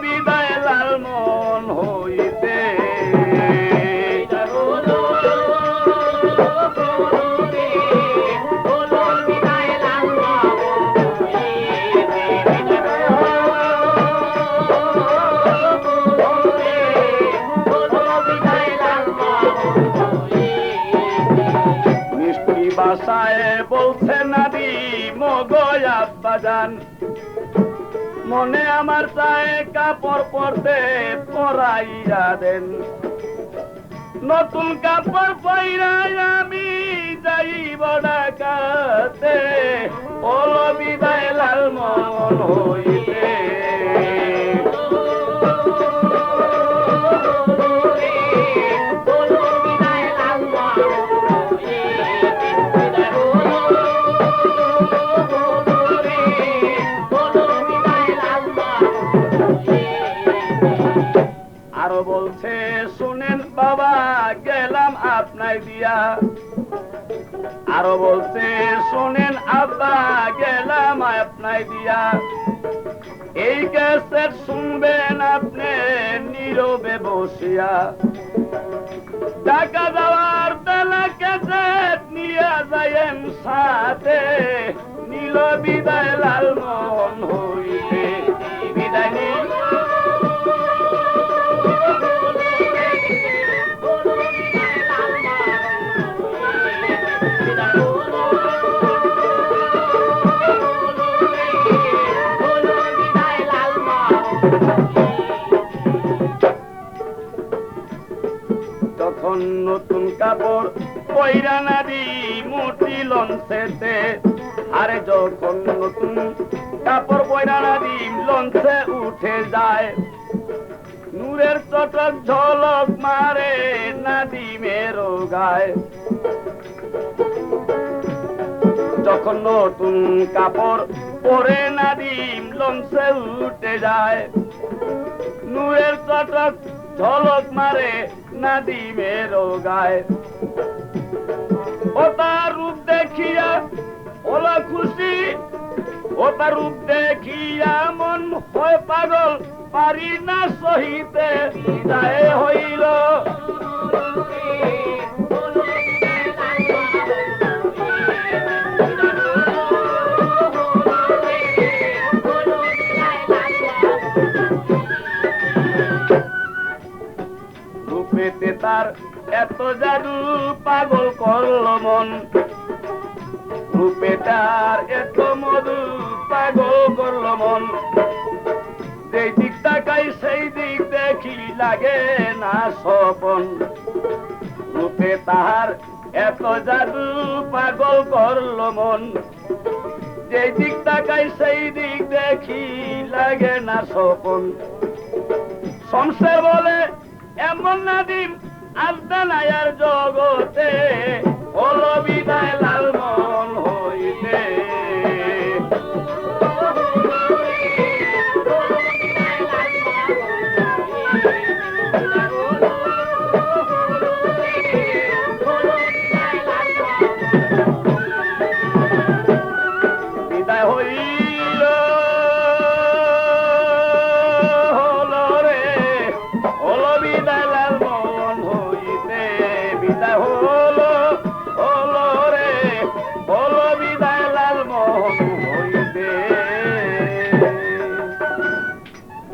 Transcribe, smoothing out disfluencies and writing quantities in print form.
বিদায় লালমন হইতে মিষ্টি বাসায় বলছে নাদি মগয় আব্বাজান মনে আমার চায় কাপড় পরতে পরাইয়া দেন নতুন কাপড় পরাই আমি যাইব ঢাকাতে ওলো বিদায় লালমন হইতে আরো বলছে শুনেন বাবা গেলাম আপনাই দিয়া আরো বলছে শুনেন আব্বা গেলাম আপনাই দিয়া এই ক্যাসেট শুনবেন আপনি নীরবে বসিয়া টাকা দেওয়ার বেলা ক্যাসেট নিয়ে যাইয়েন সাথে নীল বিদায় লালমন হইতে বিদায় নিয়ে তখন নতুন কাপড় পয়রা নাদি মুটি লঞ্চেতে আরে যখন নতুন কাপড় পয়রা নাদি লঞ্চে উঠে যায় নূরের চটক ঝলক মারে নাদিমের গায় যখন নতুন কাপড় পরে নাদিম লঞ্চে উঠে যায় নূরের চটক ঝলক মারে নাদিমের গায় ও তার রূপ দেখিয়া ওলা খুশি ও তার রূপ দেখিয়া মন হয় পাগল পারি না সহিতে বিদায় হইল রূপেতে তার এত জাদু পাগল করল মন রূপে তার এত মধু পাগল করল মন যেই দিক তাকাই সেই দিক দেখি লাগে না স্বপন রূপে তাহার এত জাদু পাগল করল মন যেই দিক তাকাই সেই দিক দেখি লাগে না স্বপন সংসার বলে এমন নাদিম আসবে না আর জগতে হলো বিদায় লালমন হইতে বিদায় হইল হলো রে হলো বিদায় লালমন হইতে বিদায়